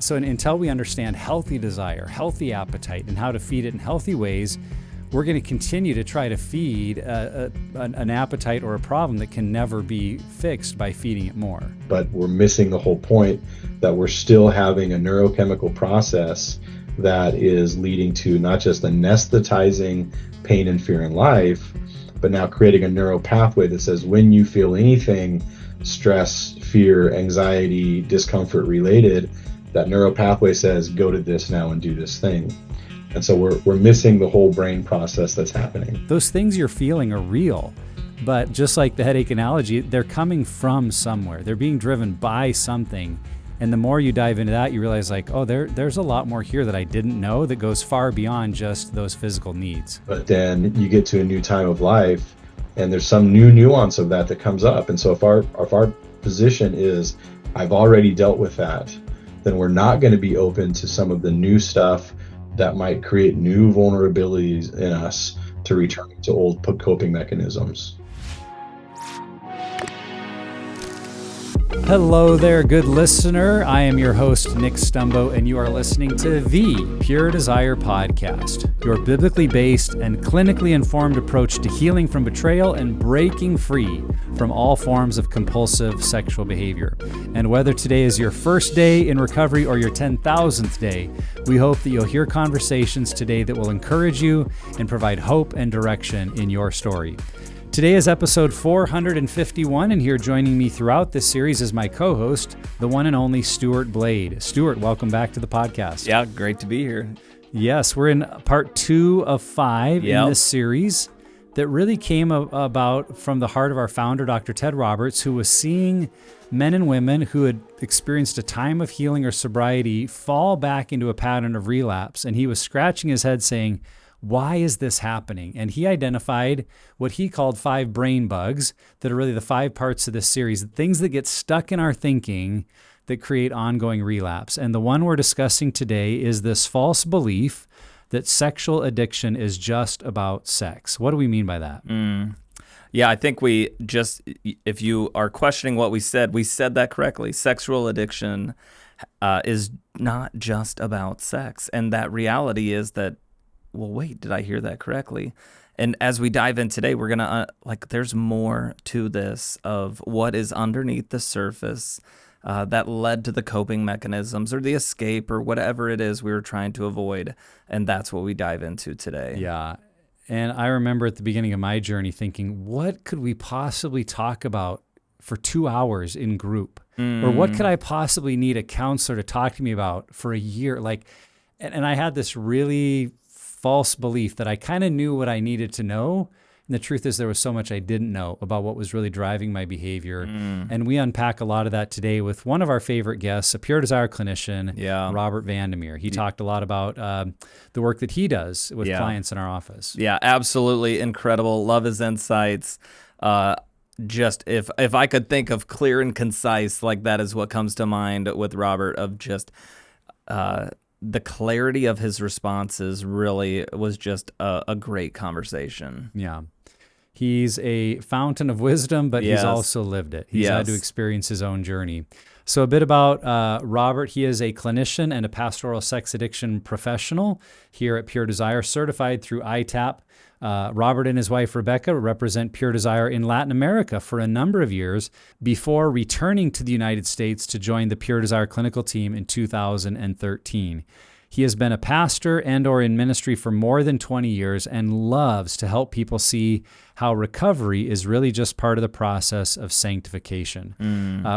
So until we understand healthy desire, healthy appetite, and how to feed it in healthy ways, we're going to continue to try to feed an appetite or a problem that can never be fixed by feeding it more. But we're missing the whole point that we're still having a neurochemical process that is leading to not just anesthetizing pain and fear in life, but now creating a neural pathway that says when you feel anything stress, fear, anxiety, discomfort related, that neural pathway says go to this now and do this thing. And so we're missing the whole brain process that's happening. Those things you're feeling are real, but just like the headache analogy, they're coming from somewhere. They're being driven by something. And the more you dive into that, you realize there's a lot more here that I didn't know that goes far beyond just those physical needs. But then you get to a new time of life and there's some new nuance of that comes up. And so if our position is, I've already dealt with that, then we're not going to be open to some of the new stuff that might create new vulnerabilities in us to return to old coping mechanisms. Hello there, good listener. I am your host, Nick Stumbo, and you are listening to the Pure Desire Podcast, your biblically based and clinically informed approach to healing from betrayal and breaking free from all forms of compulsive sexual behavior. And whether today is your first day in recovery or your 10,000th day, we hope that you'll hear conversations today that will encourage you and provide hope and direction in your story. Today is episode 451, and here joining me throughout this series is my co-host, the one and only Stuart Blade. Stuart, welcome back to the podcast. Yeah, great to be here. Yes, we're in part 2 of 5 in this series that really came about from the heart of our founder, Dr. Ted Roberts, who was seeing men and women who had experienced a time of healing or sobriety fall back into a pattern of relapse. And he was scratching his head saying, why is this happening? And he identified what he called 5 brain bugs that are really the 5 parts of this series, things that get stuck in our thinking that create ongoing relapse. And the one we're discussing today is this false belief that sexual addiction is just about sex. What do we mean by that? Yeah, I think if you are questioning what we said that correctly. Sexual addiction is not just about sex. And that reality is that, well, wait, did I hear that correctly? And as we dive in today, we're going to, there's more to this of what is underneath the surface that led to the coping mechanisms or the escape or whatever it is we were trying to avoid. And that's what we dive into today. Yeah. And I remember at the beginning of my journey thinking, what could we possibly talk about for 2 hours in group? Or what could I possibly need a counselor to talk to me about for a year? And I had this really false belief that I kind of knew what I needed to know. And the truth is there was so much I didn't know about what was really driving my behavior. And we unpack a lot of that today with one of our favorite guests, a Pure Desire clinician, Robert Vander Meer. He talked a lot about the work that he does with clients in our office. Yeah, absolutely incredible. Love his insights. Just if I could think of clear and concise, that is what comes to mind with Robert, of just the clarity of his responses really was just a great conversation. Yeah. He's a fountain of wisdom, but he's also lived it. He's had to experience his own journey. So a bit about Robert. He is a clinician and a pastoral sex addiction professional here at Pure Desire, certified through ITAP. Robert and his wife, Rebecca, represent Pure Desire in Latin America for a number of years before returning to the United States to join the Pure Desire clinical team in 2013. He has been a pastor and/or in ministry for more than 20 years and loves to help people see how recovery is really just part of the process of sanctification.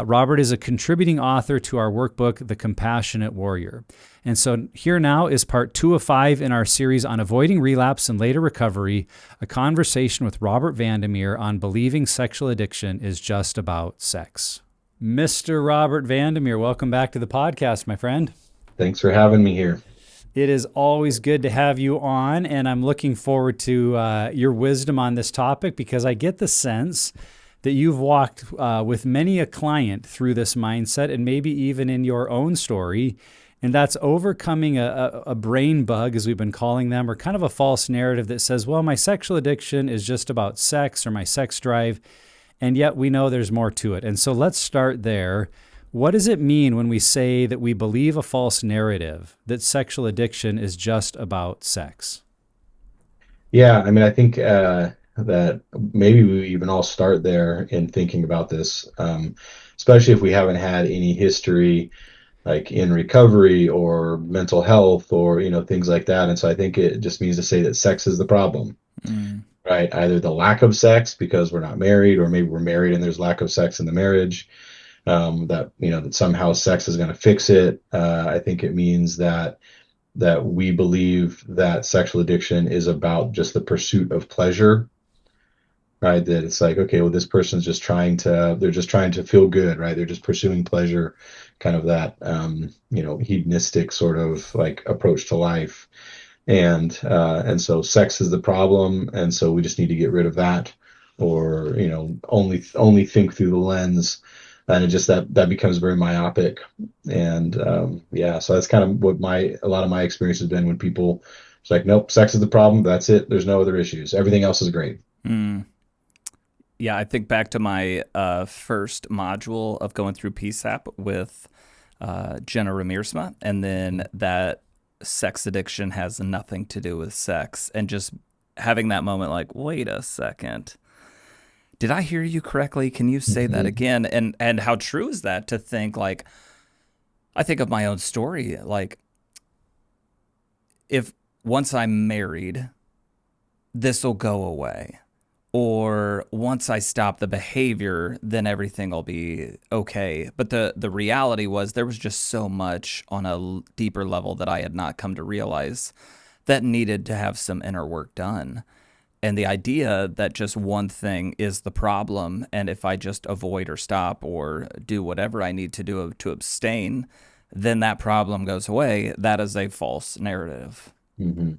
Robert is a contributing author to our workbook, The Compassionate Warrior. And so here now is part 2 of 5 in our series on avoiding relapse and later recovery, a conversation with Robert Vander Meer on believing sexual addiction is just about sex. Mr. Robert Vander Meer, welcome back to the podcast, my friend. Thanks for having me here. It is always good to have you on, and I'm looking forward to your wisdom on this topic because I get the sense that you've walked with many a client through this mindset and maybe even in your own story, and that's overcoming a brain bug, as we've been calling them, or kind of a false narrative that says, well, my sexual addiction is just about sex or my sex drive, and yet we know there's more to it. And so let's start there. What does it mean when we say that we believe a false narrative that sexual addiction is just about sex? Yeah, I mean, I think that maybe we even all start there in thinking about this, especially if we haven't had any history like in recovery or mental health or things like that. And so I think it just means to say that sex is the problem, Mm. right? Either the lack of sex because we're not married, or maybe we're married and there's lack of sex in the marriage. That that somehow sex is going to fix it. I think it means that we believe that sexual addiction is about just the pursuit of pleasure, right? That it's like, okay, well, this person's they're just trying to feel good, right? They're just pursuing pleasure, kind of that, hedonistic sort of like approach to life. And so sex is the problem. And so we just need to get rid of that, or, only think through the lens. And it just that becomes very myopic. And yeah, so that's kind of what a lot of my experience has been when people, it's like, nope, sex is the problem. That's it. There's no other issues. Everything else is great. Mm. Yeah, I think back to my first module of going through PSAP with Jenna Ramirsma, and then that sex addiction has nothing to do with sex, and just having that moment like, wait a second, did I hear you correctly? Can you say that again? And how true is that, to think like, I think of my own story, like, if once I'm married, this will go away. Or once I stop the behavior, then everything will be okay. But the reality was there was just so much on a deeper level that I had not come to realize that needed to have some inner work done. And the idea that just one thing is the problem, and if I just avoid or stop or do whatever I need to do to abstain, then that problem goes away, that is a false narrative. Mm-hmm.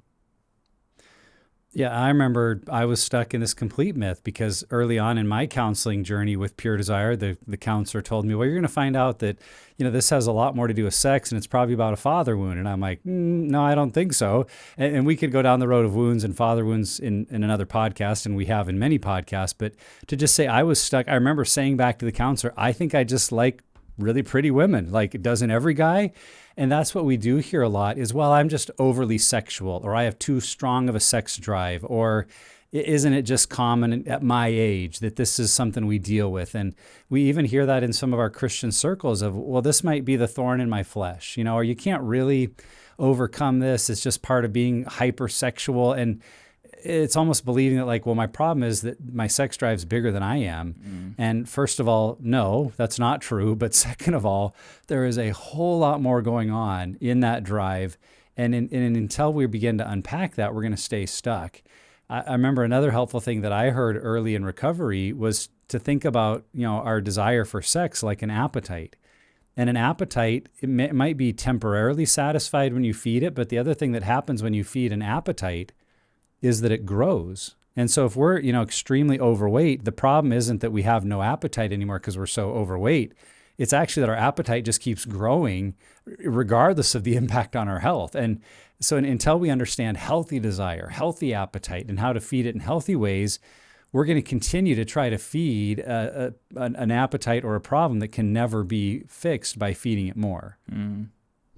Yeah, I remember I was stuck in this complete myth because early on in my counseling journey with Pure Desire, the counselor told me, well, you're going to find out that, this has a lot more to do with sex and it's probably about a father wound. And I'm like, no, I don't think so. And we could go down the road of wounds and father wounds in another podcast, and we have in many podcasts. But to just say I was stuck, I remember saying back to the counselor, I think I just like really pretty women, like doesn't every guy? And that's what we do here a lot is, well, I'm just overly sexual, or I have too strong of a sex drive, or isn't it just common at my age that this is something we deal with? And we even hear that in some of our Christian circles of, well, this might be the thorn in my flesh, or you can't really overcome this. It's just part of being hypersexual. And it's almost believing that like, well, my problem is that my sex drive is bigger than I am. And first of all, no, that's not true. But second of all, there is a whole lot more going on in that drive. And until we begin to unpack that, we're going to stay stuck. I remember another helpful thing that I heard early in recovery was to think about, our desire for sex like an appetite. And an appetite, it might be temporarily satisfied when you feed it. But the other thing that happens when you feed an appetite is that it grows. And so if we're, extremely overweight, the problem isn't that we have no appetite anymore because we're so overweight. It's actually that our appetite just keeps growing regardless of the impact on our health. And so until we understand healthy desire, healthy appetite, and how to feed it in healthy ways, we're going to continue to try to feed an appetite or a problem that can never be fixed by feeding it more.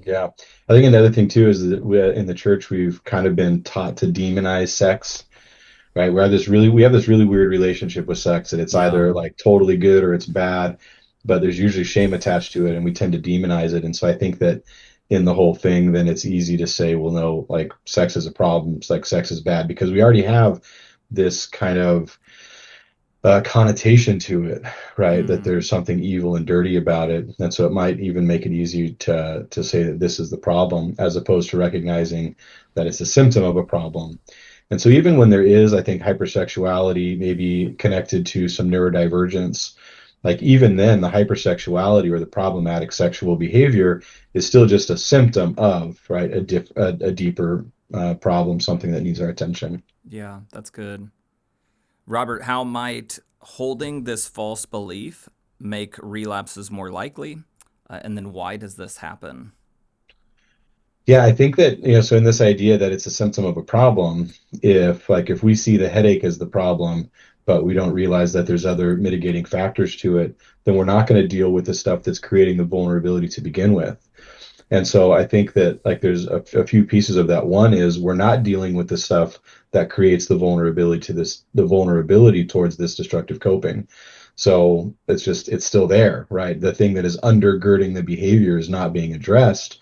Yeah. I think another thing too is that in the church, we've kind of been taught to demonize sex, right? We have this really weird relationship with sex, and it's either like totally good or it's bad, but there's usually shame attached to it, and we tend to demonize it. And so I think that in the whole thing, then it's easy to say, well, no, like sex is a problem. It's like sex is bad, because we already have this kind of connotation to it, right? That there's something evil and dirty about it. And so it might even make it easy to say that this is the problem, as opposed to recognizing that it's a symptom of a problem. And so even when there is, I think, hypersexuality maybe connected to some neurodivergence, like even then the hypersexuality or the problematic sexual behavior is still just a symptom of, right, a deeper problem, something that needs our attention. Yeah, that's good. Robert, how might holding this false belief make relapses more likely? And then why does this happen? Yeah, I think that, so in this idea that it's a symptom of a problem, if we see the headache as the problem, but we don't realize that there's other mitigating factors to it, then we're not going to deal with the stuff that's creating the vulnerability to begin with. And so I think that like there's a few pieces of that. One is we're not dealing with the stuff that creates the vulnerability towards this destructive coping. So it's still there, right? The thing that is undergirding the behavior is not being addressed.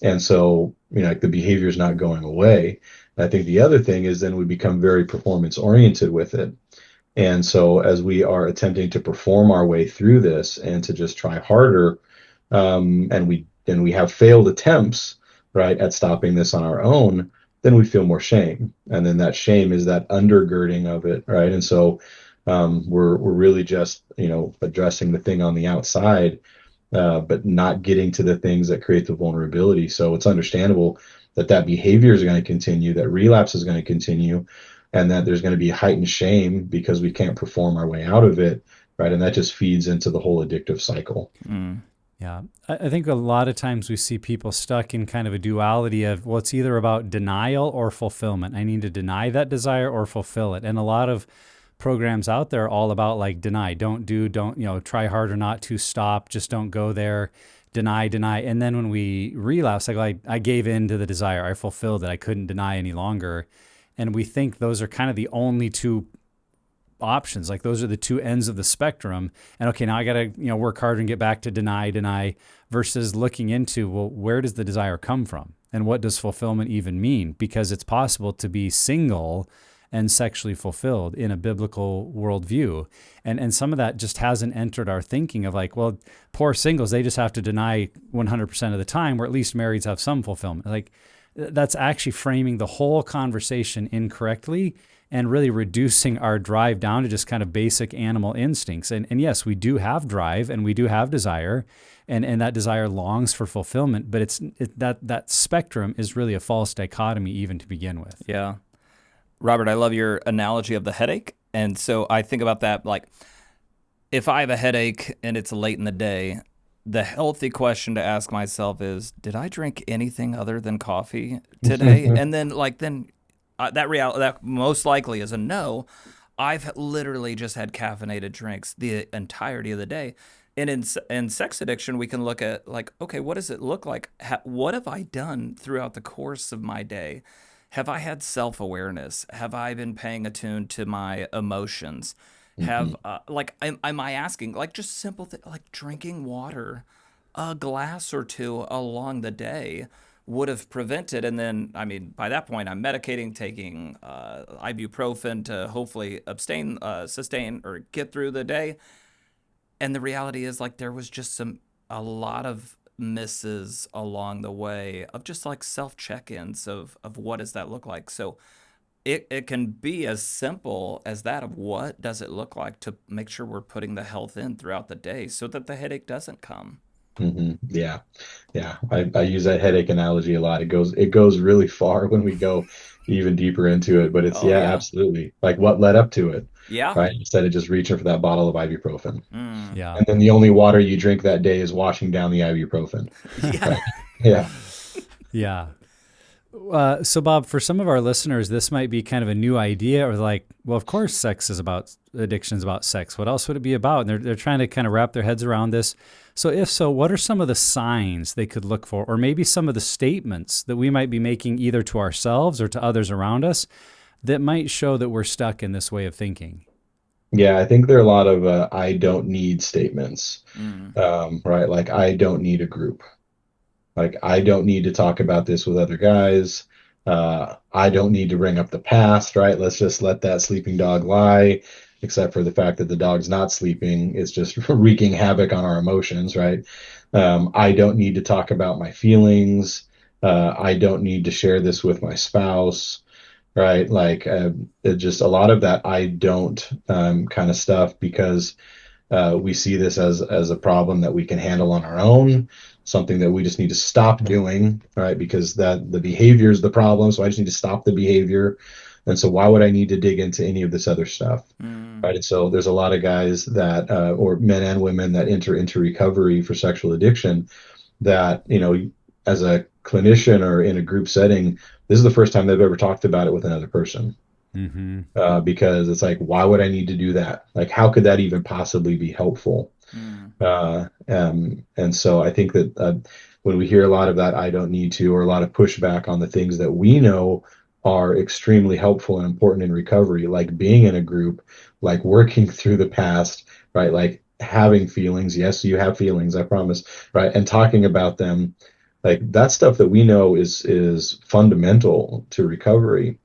And so, like the behavior is not going away. And I think the other thing is then we become very performance oriented with it. And so as we are attempting to perform our way through this and to just try harder, and we have failed attempts, right, at stopping this on our own, then we feel more shame. And then that shame is that undergirding of it, right? And so we're really just, addressing the thing on the outside, but not getting to the things that create the vulnerability. So it's understandable that behavior is going to continue, that relapse is going to continue, and that there's going to be heightened shame because we can't perform our way out of it, right? And that just feeds into the whole addictive cycle. Yeah. I think a lot of times we see people stuck in kind of a duality of, well, it's either about denial or fulfillment. I need to deny that desire or fulfill it. And a lot of programs out there are all about like deny, don't, try harder not to, stop, just don't go there, deny. And then when we relapse, I gave in to the desire, I fulfilled it, I couldn't deny any longer. And we think those are kind of the only two options. Like those are the two ends of the spectrum. And okay, now I got to, work harder and get back to deny versus looking into, well, where does the desire come from? And what does fulfillment even mean? Because it's possible to be single and sexually fulfilled in a biblical worldview. And some of that just hasn't entered our thinking of like, well, poor singles, they just have to deny 100% of the time, where at least marrieds have some fulfillment. Like that's actually framing the whole conversation incorrectly and really reducing our drive down to just kind of basic animal instincts. And yes, we do have drive and we do have desire, and that desire longs for fulfillment, but that spectrum is really a false dichotomy even to begin with. Yeah. Robert, I love your analogy of the headache. And so I think about that, like if I have a headache and it's late in the day, the healthy question to ask myself is, did I drink anything other than coffee today? And then that most likely is a no. I've literally just had caffeinated drinks the entirety of the day. And in sex addiction, we can look at like, okay, what does it look like? What have I done throughout the course of my day? Have I had self-awareness? Have I been paying attention to my emotions? Have am I asking like just simple things like drinking water, a glass or two along the day would have prevented. And then, I mean, by that point, I'm medicating, taking ibuprofen to hopefully sustain, or get through the day. And the reality is like there was just a lot of misses along the way of just like self-check-ins of what does that look like. So it can be as simple as that of what does it look like to make sure we're putting the health in throughout the day so that the headache doesn't come. Yeah. I use that headache analogy a lot. It goes really far when we go even deeper into it, but it's absolutely like what led up to it. Yeah. Right. Instead of just reaching for that bottle of ibuprofen. Yeah. And then the only water you drink that day is washing down the ibuprofen. Yeah. Right? Yeah. Yeah. So Bob, for some of our listeners, this might be kind of a new idea, or like, well, of course, addiction is about sex. What else would it be about? And they're trying to kind of wrap their heads around this. So if so, what are some of the signs they could look for, or maybe some of the statements that we might be making either to ourselves or to others around us that might show that we're stuck in this way of thinking? Yeah, I think there are a lot of I don't need statements, right? Like I don't need a group. Like, I don't need to talk about this with other guys. I don't need to bring up the past, right? Let's just let that sleeping dog lie, except for the fact that the dog's not sleeping. It's just wreaking havoc on our emotions, right? I don't need to talk about my feelings. I don't need to share this with my spouse, right? Like, just a lot of that I don't kind of stuff, because we see this as a problem that we can handle on our own, something that we just need to stop doing, right? Because the behavior is the problem, so I just need to stop the behavior. And so why would I need to dig into any of this other stuff, right? And so there's a lot of guys that, or men and women that enter into recovery for sexual addiction that, as a clinician or in a group setting, this is the first time they've ever talked about it with another person, because it's like, why would I need to do that? Like, how could that even possibly be helpful? And so I think that when we hear a lot of that, I don't need to, or a lot of pushback on the things that we know are extremely helpful and important in recovery, like being in a group, like working through the past, right? Like having feelings. Yes, you have feelings, I promise, right? And talking about them, like that stuff that we know is fundamental to recovery.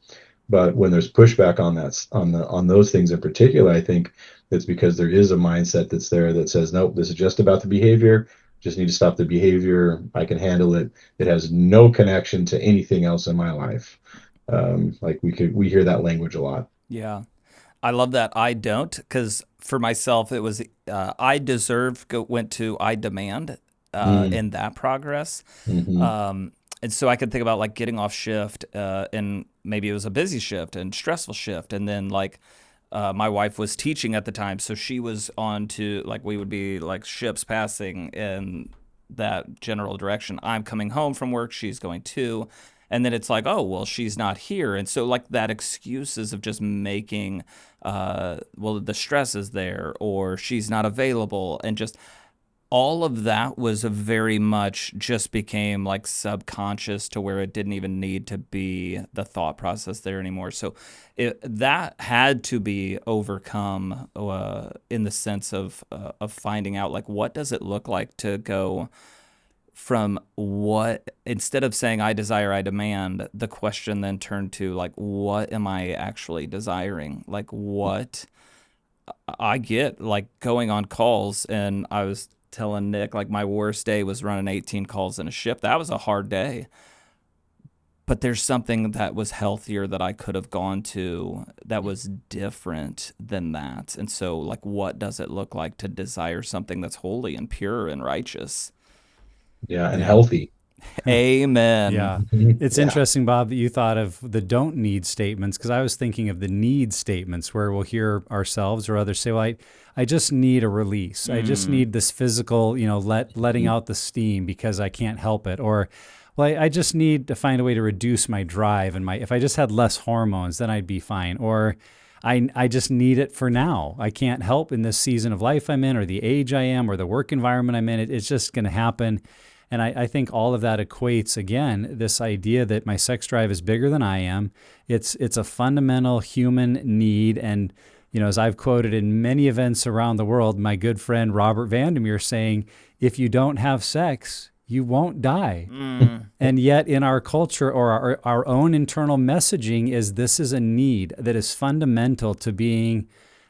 But when there's pushback on that, on those things in particular, I think it's because there is a mindset that's there that says, nope, this is just about the behavior. Just need to stop the behavior. I can handle it. It has no connection to anything else in my life. Like we hear that language a lot. Yeah. I love that. I don't, because for myself, it was I deserve went to I demand in that progress. And so I could think about like getting off shift and maybe it was a busy shift and stressful shift. And then like my wife was teaching at the time. So she was on to like, we would be like ships passing in that general direction. I'm coming home from work. She's going too. And then it's like, oh, well, she's not here. And so like that excuses of just making, well, the stress is there or she's not available. And just all of that was very much just became like subconscious to where it didn't even need to be the thought process there anymore. So that had to be overcome in the sense of finding out like, what does it look like to go from what, instead of saying I desire, I demand, the question then turned to like, what am I actually desiring? Like what I get like going on calls, and I was telling Nick, like my worst day was running 18 calls in a shift. That was a hard day. But there's something that was healthier that I could have gone to that was different than that. And so like, what does it look like to desire something that's holy and pure and righteous? Yeah, and healthy. Amen. Yeah. It's interesting, Bob, that you thought of the don't need statements, because I was thinking of the need statements where we'll hear ourselves or others say, well, I just need a release. I just need this physical, letting out the steam because I can't help it. Or, well, I just need to find a way to reduce my drive, and if I just had less hormones, then I'd be fine. Or I just need it for now. I can't help in this season of life I'm in, or the age I am, or the work environment I'm in. It's just going to happen. And I think all of that equates, again, this idea that my sex drive is bigger than I am. It's a fundamental human need. And, as I've quoted in many events around the world, my good friend Robert Vander Meer saying, if you don't have sex, you won't die. And yet in our culture, or our own internal messaging is this is a need that is fundamental to being.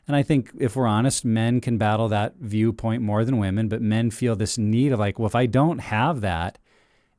And I think if we're honest, men can battle that viewpoint more than women, but men feel this need of like, well, if I don't have that,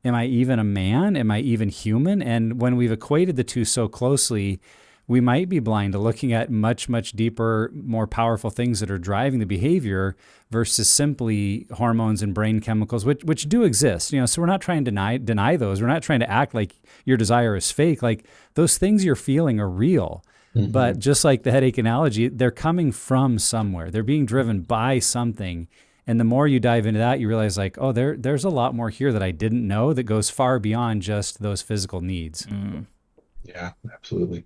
am I even a man? Am I even human? And when we've equated the two so closely, we might be blind to looking at much, much deeper, more powerful things that are driving the behavior versus simply hormones and brain chemicals, which do exist. So we're not trying to deny those. We're not trying to act like your desire is fake. Like those things you're feeling are real. But just like the headache analogy, they're coming from somewhere. They're being driven by something. And the more you dive into that, you realize like, oh, there's a lot more here that I didn't know that goes far beyond just those physical needs. Yeah, absolutely.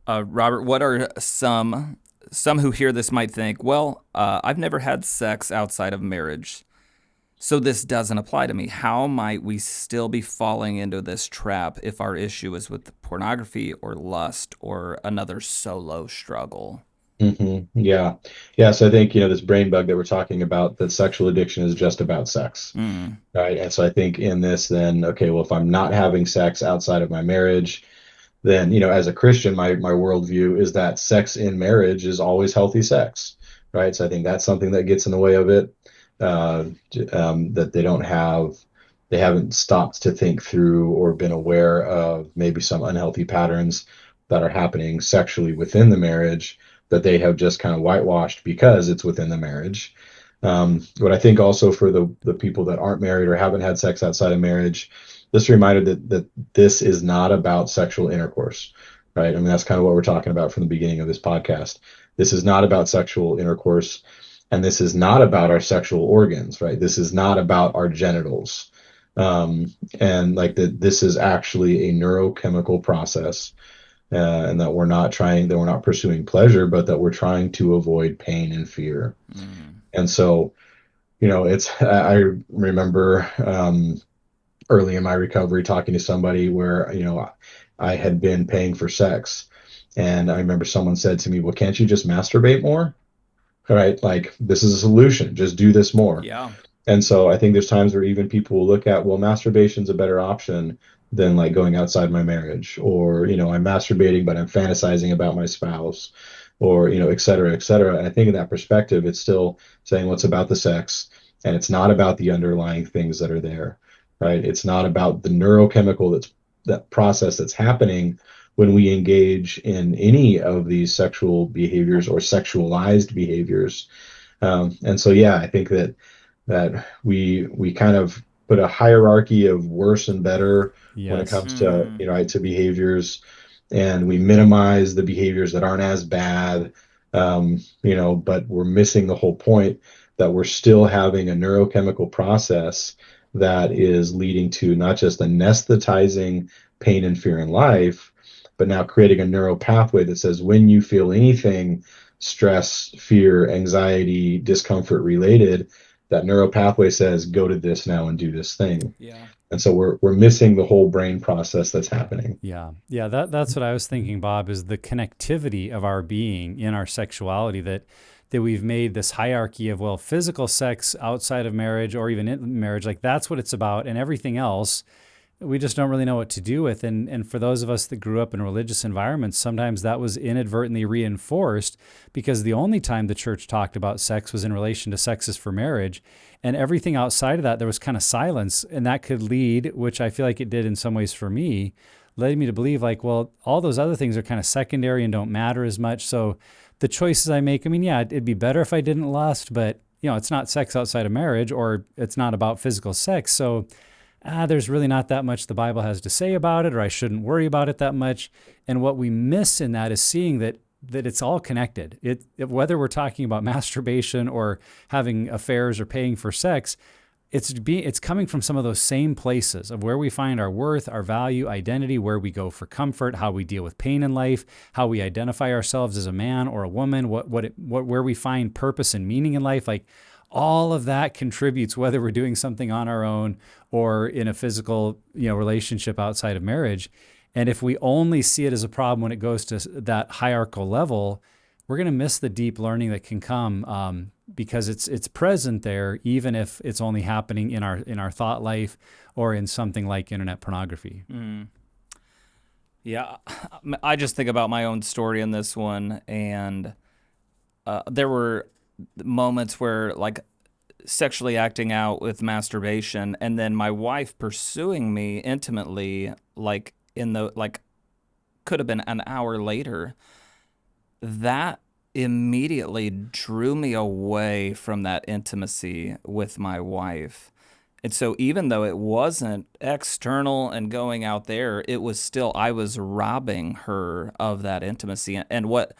Robert, what are some who hear this might think, well, I've never had sex outside of marriage, so this doesn't apply to me. How might we still be falling into this trap if our issue is with pornography or lust or another solo struggle? Yeah. So I think, this brain bug that we're talking about, that sexual addiction is just about sex. Right. And so I think in this, then, okay, well, if I'm not having sex outside of my marriage, then, as a Christian, my worldview is that sex in marriage is always healthy sex. Right. So I think that's something that gets in the way of it. That they haven't stopped to think through or been aware of maybe some unhealthy patterns that are happening sexually within the marriage that they have just kind of whitewashed because it's within the marriage. But I think also for the people that aren't married or haven't had sex outside of marriage, this reminder that this is not about sexual intercourse, right? I mean, that's kind of what we're talking about from the beginning of this podcast. This is not about sexual intercourse. And this is not about our sexual organs, right? This is not about our genitals. And like this is actually a neurochemical process and that we're not pursuing pleasure, but that we're trying to avoid pain and fear. And so, I remember early in my recovery talking to somebody where, I had been paying for sex. And I remember someone said to me, well, can't you just masturbate more? All right, like this is a solution. Just do this more. Yeah. And so I think there's times where even people will look at, well, masturbation's a better option than like going outside my marriage, or, I'm masturbating, but I'm fantasizing about my spouse, or, et cetera, et cetera. And I think in that perspective, it's still saying what's about the sex, and it's not about the underlying things that are there, right? It's not about the neurochemical that process that's happening when we engage in any of these sexual behaviors or sexualized behaviors. And so, yeah, I think that we kind of put a hierarchy of worse and better when it comes to to behaviors, and we minimize the behaviors that aren't as bad, but we're missing the whole point that we're still having a neurochemical process that is leading to not just anesthetizing pain and fear in life, but now creating a neural pathway that says when you feel anything stress, fear, anxiety, discomfort related, that neural pathway says go to this now and do this thing. Yeah. And so we're missing the whole brain process that's happening. Yeah. That's what I was thinking, Bob, is the connectivity of our being in our sexuality, that we've made this hierarchy of, well, physical sex outside of marriage or even in marriage, like that's what it's about, and everything else we just don't really know what to do with. And for those of us that grew up in religious environments, sometimes that was inadvertently reinforced, because the only time the church talked about sex was in relation to sex is for marriage. And everything outside of that, there was kind of silence. And that could lead, which I feel like it did in some ways for me, led me to believe like, well, all those other things are kind of secondary and don't matter as much. So the choices I make, I mean, yeah, it'd be better if I didn't lust, but it's not sex outside of marriage, or it's not about physical sex. So there's really not that much the Bible has to say about it, or I shouldn't worry about it that much. And what we miss in that is seeing that it's all connected. Whether we're talking about masturbation or having affairs or paying for sex, it's coming from some of those same places of where we find our worth, our value, identity, where we go for comfort, how we deal with pain in life, how we identify ourselves as a man or a woman, where we find purpose and meaning in life. Like, all of that contributes, whether we're doing something on our own or in a physical, relationship outside of marriage. And if we only see it as a problem when it goes to that hierarchical level, we're going to miss the deep learning that can come, because it's present there, even if it's only happening in our thought life or in something like internet pornography. Yeah, I just think about my own story in this one, and there were moments where, like, sexually acting out with masturbation, and then my wife pursuing me intimately, like could have been an hour later. That immediately drew me away from that intimacy with my wife. And so even though it wasn't external and going out there, it was still, I was robbing her of that intimacy. And what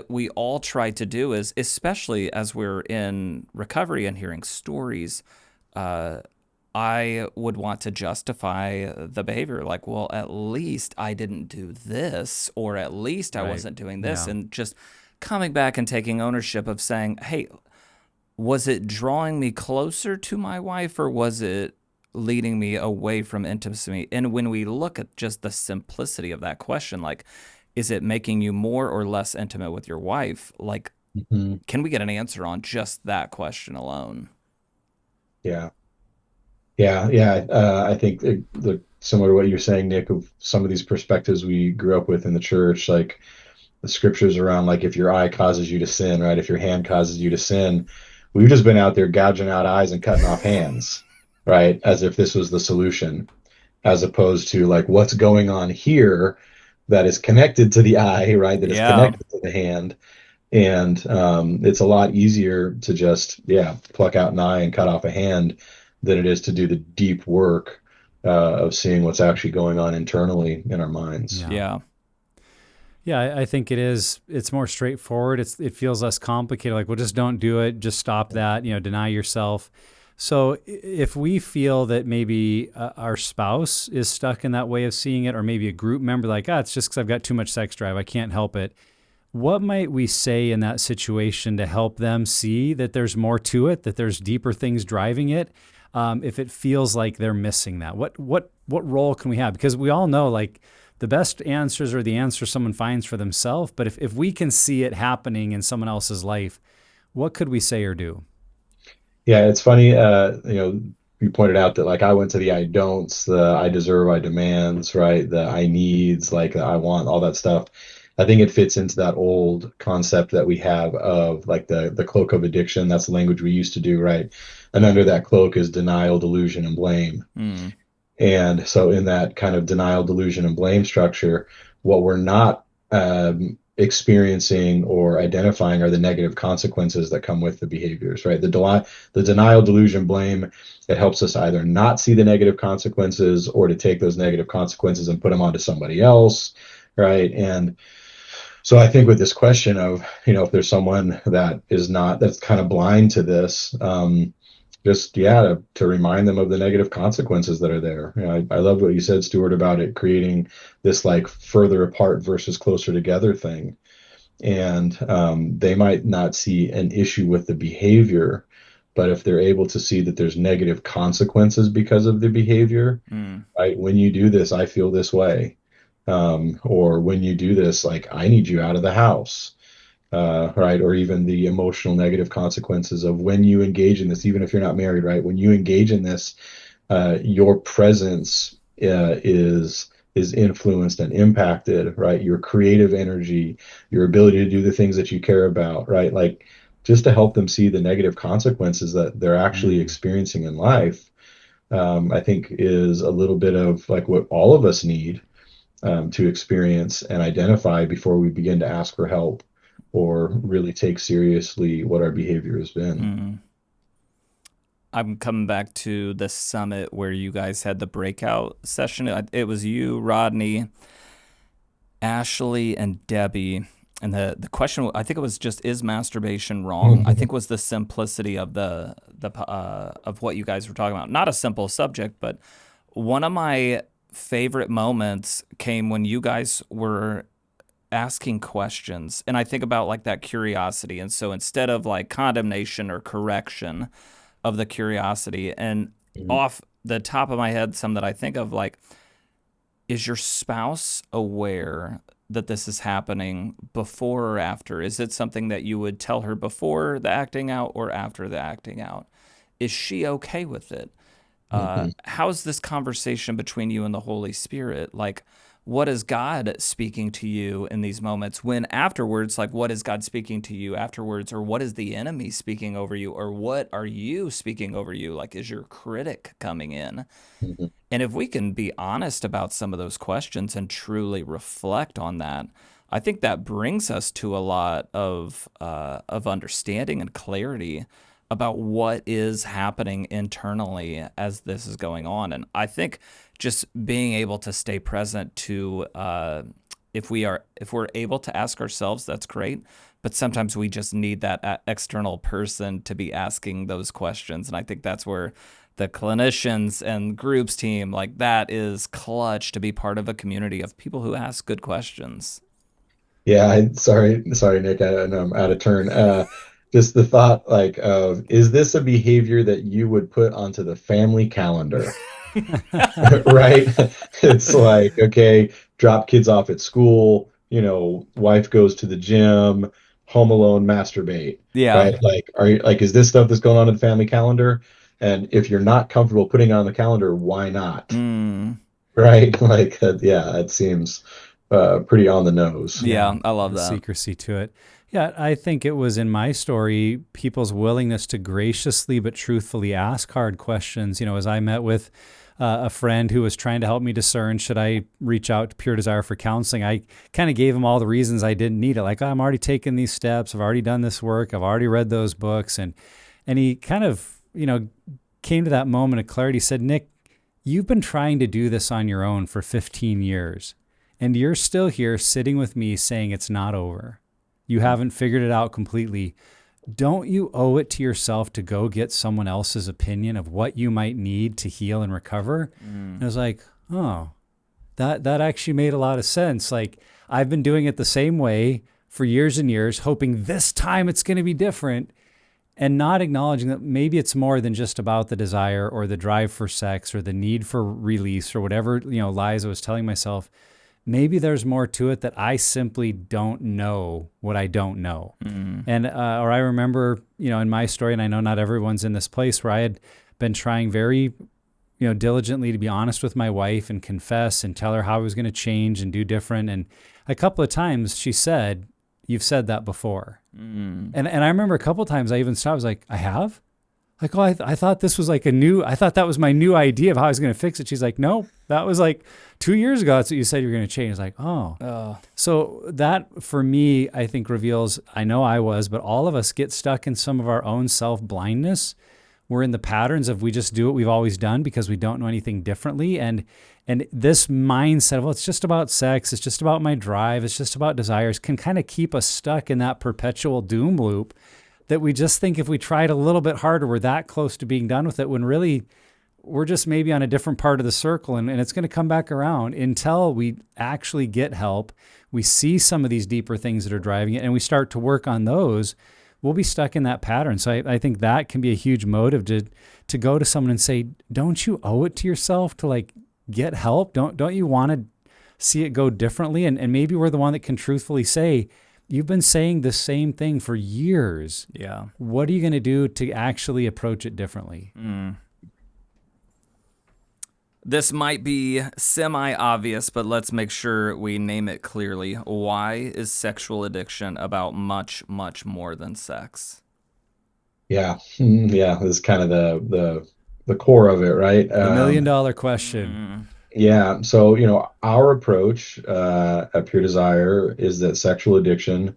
we all try to do is, especially as we're in recovery and hearing stories, I would want to justify the behavior. Like, well, at least I didn't do this, or at least I wasn't doing this. Yeah. And just coming back and taking ownership of saying, hey, was it drawing me closer to my wife, or was it leading me away from intimacy? And when we look at just the simplicity of that question, like, is it making you more or less intimate with your wife? Like, can we get an answer on just that question alone? Yeah. I think similar to what you're saying, Nick, of some of these perspectives we grew up with in the church, like the scriptures around, like, if your eye causes you to sin, right? If your hand causes you to sin, we've just been out there gouging out eyes and cutting off hands, right? As if this was the solution, as opposed to, like, what's going on here that is connected to the eye, right? That is connected to the hand. And it's a lot easier to just, pluck out an eye and cut off a hand than it is to do the deep work of seeing what's actually going on internally in our minds. Yeah, I think it is. It's more straightforward. It feels less complicated. Like, well, just don't do it. Just stop that. Deny yourself. So if we feel that maybe our spouse is stuck in that way of seeing it, or maybe a group member like, it's just because I've got too much sex drive, I can't help it. What might we say in that situation to help them see that there's more to it, that there's deeper things driving it? If it feels like they're missing that, what role can we have? Because we all know, like, the best answers are the answers someone finds for themselves. But if we can see it happening in someone else's life, what could we say or do? Yeah, it's funny. You pointed out that, like, I went to the I don'ts, the I deserve, I demands, right? The I needs, like the I want, all that stuff. I think it fits into that old concept that we have of, like, the cloak of addiction. That's the language we used to do, right? And under that cloak is denial, delusion, and blame. And so in that kind of denial, delusion, and blame structure, what we're not experiencing or identifying are the negative consequences that come with the behaviors, right? The denial, delusion, blame, it helps us either not see the negative consequences or to take those negative consequences and put them onto somebody else, right? And so I think with this question of, if there's someone that's kind of blind to this, to remind them of the negative consequences that are there. I love what you said, Stuart, about it creating this, like, further apart versus closer together thing. And they might not see an issue with the behavior, but if they're able to see that there's negative consequences because of the behavior, right? When you do this, I feel this way. Or when you do this, like, I need you out of the house. Right? Or even the emotional negative consequences of when you engage in this, even if you're not married, right? When you engage in this, your presence is influenced and impacted, right? Your creative energy, your ability to do the things that you care about, right? Like, just to help them see the negative consequences that they're actually experiencing in life, I think is a little bit of, like, what all of us need to experience and identify before we begin to ask for help or really take seriously what our behavior has been. I'm coming back to the summit where you guys had the breakout session. It was you, Rodney, Ashley, and Debbie. And the question, I think it was just, is masturbation wrong? I think was the simplicity of of what you guys were talking about. Not a simple subject, but one of my favorite moments came when you guys were asking questions. And I think about, like, that curiosity. And so instead of, like, condemnation or correction of the curiosity, and off the top of my head, some that I think of, like, is your spouse aware that this is happening before or after? Is it something that you would tell her before the acting out or after the acting out? Is she okay with it? How's this conversation between you and the Holy Spirit? Like, what is God speaking to you in these moments? When afterwards, like, what is God speaking to you afterwards? Or what is the enemy speaking over you? Or what are you speaking over you? Like, is your critic coming in? And if we can be honest about some of those questions and truly reflect on that, I think that brings us to a lot of understanding and clarity about what is happening internally as this is going on. And I think just being able to stay present to, if we're able to ask ourselves, that's great. But sometimes we just need that external person to be asking those questions. And I think that's where the clinicians and groups team, like, that is clutch to be part of a community of people who ask good questions. Yeah, sorry, Nick, I know I'm out of turn. Just the thought, like, of, is this a behavior that you would put onto the family calendar? Right? It's like, okay, drop kids off at school, wife goes to the gym, home alone, masturbate. Yeah. Right? Like, is this stuff that's going on in the family calendar? And if you're not comfortable putting it on the calendar, why not? Right? Like, yeah, it seems pretty on the nose. Yeah, I love that. Secrecy to it. Yeah, I think it was in my story, people's willingness to graciously but truthfully ask hard questions. As I met with a friend who was trying to help me discern, should I reach out to Pure Desire for counseling? I kind of gave him all the reasons I didn't need it. Like, I'm already taking these steps. I've already done this work. I've already read those books. And he kind of, came to that moment of clarity, said, Nick, you've been trying to do this on your own for 15 years. And you're still here sitting with me saying it's not over. You haven't figured it out completely. don't you owe it to yourself to go get someone else's opinion of what you might need to heal and recover? And I was like, oh, that actually made a lot of sense. Like, I've been doing it the same way for years and years, hoping this time it's going to be different, and not acknowledging that maybe it's more than just about the desire or the drive for sex or the need for release or whatever, lies I was telling myself. Maybe there's more to it that I simply don't know what I don't know. And, or I remember, in my story, and I know not everyone's in this place, where I had been trying very, diligently to be honest with my wife and confess and tell her how I was going to change and do different. And a couple of times she said, "You've said that before." And I remember a couple of times I even stopped. I was like, "I have?" Like, "Oh, I thought this was like I thought that was my new idea of how I was going to fix it." She's like, "No, that was like 2 years ago. That's what you said you were going to change." It's like, oh. So that for me, I think reveals, I know I was, but all of us get stuck in some of our own self-blindness. We're in the patterns of we just do what we've always done because we don't know anything differently. And this mindset of, well, it's just about sex, it's just about my drive, it's just about desires, can kind of keep us stuck in that perpetual doom loop that we just think if we tried a little bit harder, we're that close to being done with it, when really we're just maybe on a different part of the circle, and it's going to come back around until we actually get help. We see some of these deeper things that are driving it, and we start to work on those. We'll be stuck in that pattern. So I think that can be a huge motive to go to someone and say, don't you owe it to yourself to like get help? Don't you want to see it go differently? And maybe we're the one that can truthfully say, you've been saying the same thing for years. Yeah. What are you going to do to actually approach it differently? This might be semi-obvious, but let's make sure we name it clearly. Why is sexual addiction about much, much more than sex? Yeah. This is kind of the core of it, right? The $1 million question. Yeah. So, our approach at Pure Desire is that sexual addiction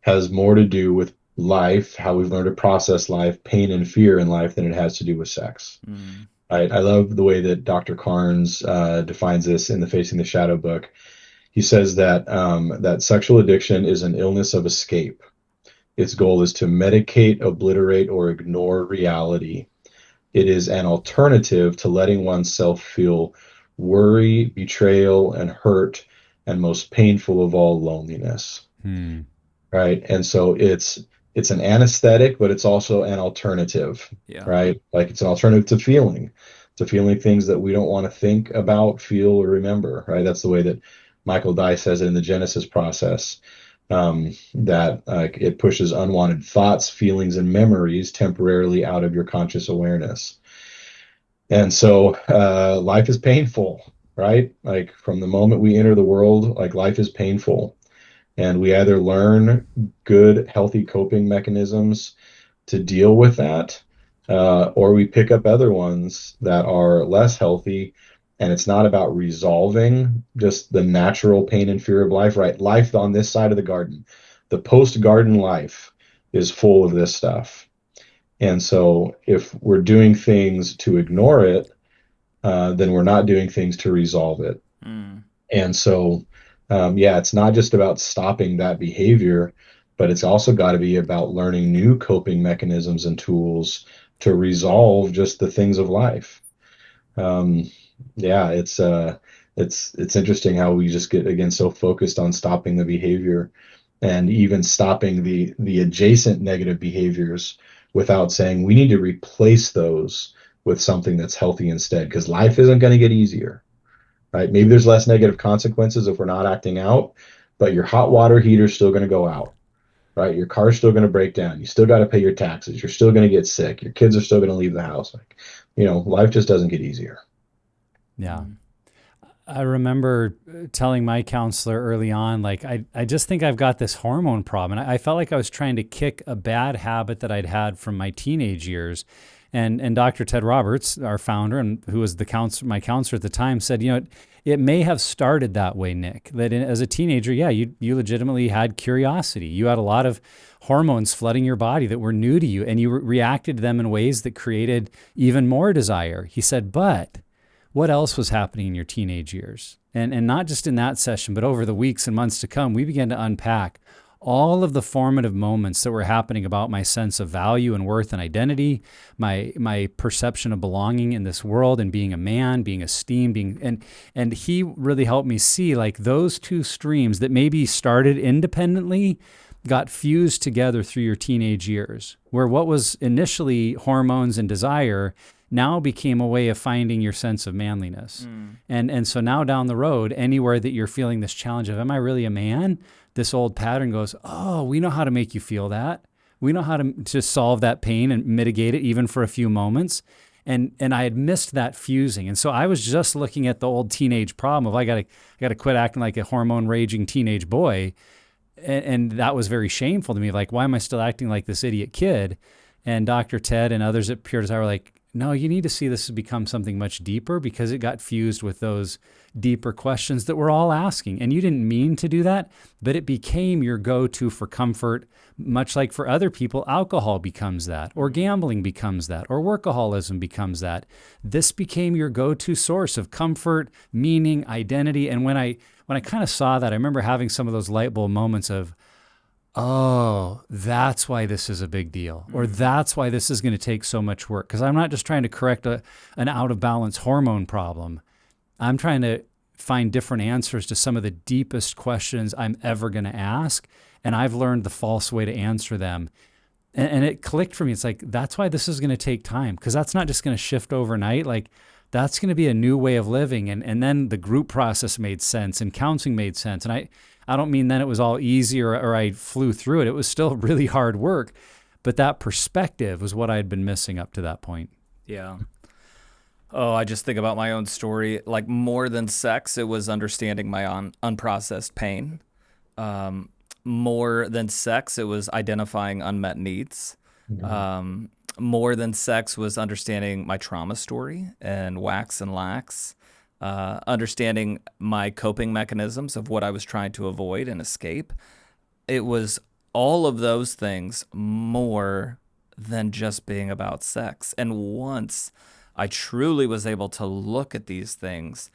has more to do with life, how we've learned to process life, pain and fear in life, than it has to do with sex. I love the way that Dr. Carnes defines this in the Facing the Shadow book. He says that that sexual addiction is an illness of escape. Its goal is to medicate, obliterate, or ignore reality. It is an alternative to letting oneself feel worry, betrayal, and hurt, and most painful of all, loneliness. Right? And so it's an anesthetic, but it's also an alternative, right? Like, it's an alternative to feeling things that we don't want to think about, feel, or remember, right? That's the way that Michael Dye says it in the Genesis process, that it pushes unwanted thoughts, feelings, and memories temporarily out of your conscious awareness. And so life is painful, right? Like, from the moment we enter the world, like, life is painful. And we either learn good, healthy coping mechanisms to deal with that, or we pick up other ones that are less healthy. And it's not about resolving just the natural pain and fear of life, right? Life on this side of the garden, the post-garden life, is full of this stuff. And so if we're doing things to ignore it, then we're not doing things to resolve it. And so it's not just about stopping that behavior, but it's also got to be about learning new coping mechanisms and tools to resolve just the things of life. It's interesting how we just get, again, so focused on stopping the behavior and even stopping the adjacent negative behaviors without saying we need to replace those with something that's healthy instead, because life isn't going to get easier. Right? Maybe there's less negative consequences if we're not acting out, but your hot water heater's still going to go out, right? Your car's still going to break down. You still got to pay your taxes. You're still going to get sick. Your kids are still going to leave the house. Like, life just doesn't get easier. Yeah. I remember telling my counselor early on, like, I just think I've got this hormone problem. And I felt like I was trying to kick a bad habit that I'd had from my teenage years. And Dr. Ted Roberts, our founder, and who was my counselor at the time, said, it may have started that way, Nick, that as a teenager, you legitimately had curiosity. You had a lot of hormones flooding your body that were new to you, and you reacted to them in ways that created even more desire. He said, but what else was happening in your teenage years? And not just in that session, but over the weeks and months to come, we began to unpack all of the formative moments that were happening about my sense of value and worth and identity, my perception of belonging in this world and being a man, being esteemed, and he really helped me see like those two streams that maybe started independently got fused together through your teenage years, where what was initially hormones and desire now became a way of finding your sense of manliness. And so now down the road, anywhere that you're feeling this challenge of, am I really a man? This old pattern goes, oh, we know how to make you feel that. We know how to solve that pain and mitigate it even for a few moments. And I had missed that fusing. And so I was just looking at the old teenage problem of I gotta quit acting like a hormone raging teenage boy. And that was very shameful to me. Like, why am I still acting like this idiot kid? And Dr. Ted and others at Pure Desire were like, no, you need to see this has become something much deeper because it got fused with those deeper questions that we're all asking. And you didn't mean to do that, but it became your go-to for comfort, much like for other people, alcohol becomes that, or gambling becomes that, or workaholism becomes that. This became your go-to source of comfort, meaning, identity. And when I kind of saw that, I remember having some of those light bulb moments of, oh, that's why this is a big deal, or that's why this is going to take so much work. Because I'm not just trying to correct an out of balance hormone problem. I'm trying to find different answers to some of the deepest questions I'm ever going to ask. And I've learned the false way to answer them. And it clicked for me. It's like, that's why this is going to take time, because that's not just going to shift overnight. Like, that's going to be a new way of living. And then the group process made sense and counseling made sense. And I don't mean then it was all easy or I flew through it. It was still really hard work. But that perspective was what I had been missing up to that point. Yeah. Oh, I just think about my own story. Like, more than sex, it was understanding my unprocessed pain. More than sex, it was identifying unmet needs. More than sex was understanding my trauma story and wax and lax. Understanding my coping mechanisms of what I was trying to avoid and escape. It was all of those things more than just being about sex. And once I truly was able to look at these things,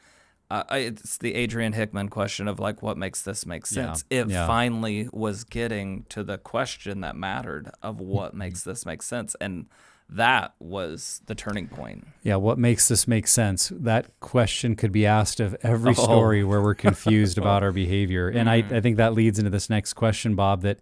it's the Adrian Hickman question of like, what makes this make sense? It finally was getting to the question that mattered of what makes this make sense. And that was the turning point. Yeah, what makes this make sense? That question could be asked of every story where we're confused about our behavior. And I think that leads into this next question, Bob, that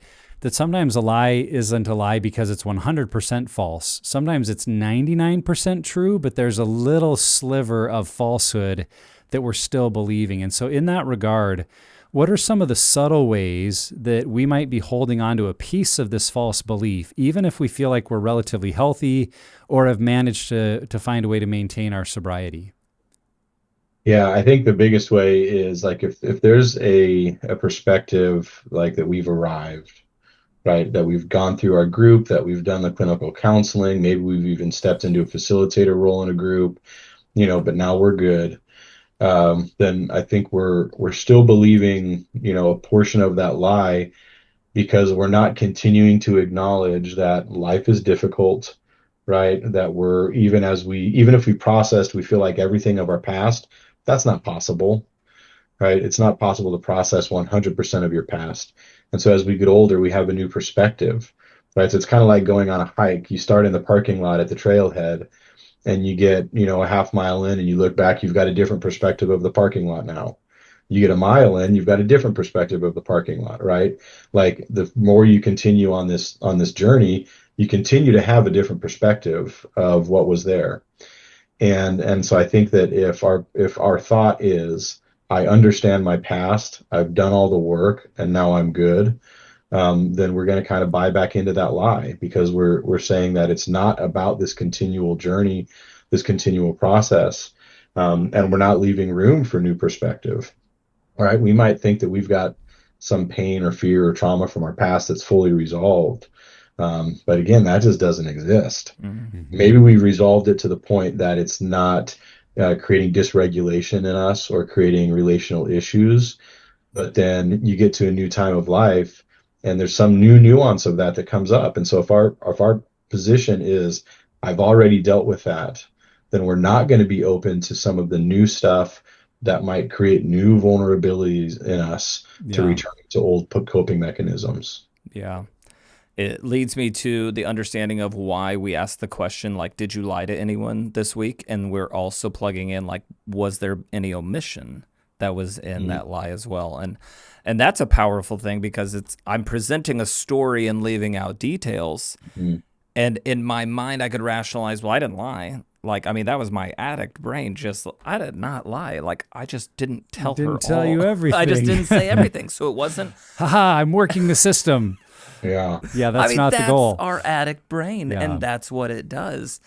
sometimes a lie isn't a lie because it's 100% false. Sometimes it's 99% true, but there's a little sliver of falsehood that we're still believing. And so in that regard, what are some of the subtle ways that we might be holding on to a piece of this false belief, even if we feel like we're relatively healthy or have managed to find a way to maintain our sobriety? Yeah, I think the biggest way is like if there's a perspective like that we've arrived, right, that we've gone through our group, that we've done the clinical counseling, maybe we've even stepped into a facilitator role in a group, but now we're good. Then I think we're still believing, a portion of that lie because we're not continuing to acknowledge that life is difficult, right? That even if we processed, we feel like everything of our past, that's not possible, right? It's not possible to process 100% of your past. And so as we get older, we have a new perspective, right? So it's kind of like going on a hike. You start in the parking lot at the trailhead, and you get, a half mile in and you look back, you've got a different perspective of the parking lot now. You get a mile in, you've got a different perspective of the parking lot, right? Like the more you continue on this journey, you continue to have a different perspective of what was there. And so I think that if our thought is, I understand my past, I've done all the work, and now I'm good, then we're going to kind of buy back into that lie because we're saying that it's not about this continual journey, this continual process, and we're not leaving room for new perspective. All right, we might think that we've got some pain or fear or trauma from our past that's fully resolved, but again, that just doesn't exist. Maybe we've resolved it to the point that it's not creating dysregulation in us or creating relational issues, but then you get to a new time of life and there's some new nuance of that comes up. And so if our position is, I've already dealt with that, then we're not going to be open to some of the new stuff that might create new vulnerabilities in us to Yeah. return to old coping mechanisms. Yeah. It leads me to the understanding of why we asked the question, like, did you lie to anyone this week? And we're also plugging in, like, was there any omission that was in that lie as well? And that's a powerful thing, because I'm presenting a story and leaving out details. And in my mind, I could rationalize, well, I didn't lie. Like, I mean, that was my addict brain. I did not lie. Like, I just didn't tell her all. Didn't tell you everything. I just didn't say everything. So it wasn't. Haha, I'm working the system. Yeah. Yeah, that's not the goal. That's our addict brain, and that's what it does.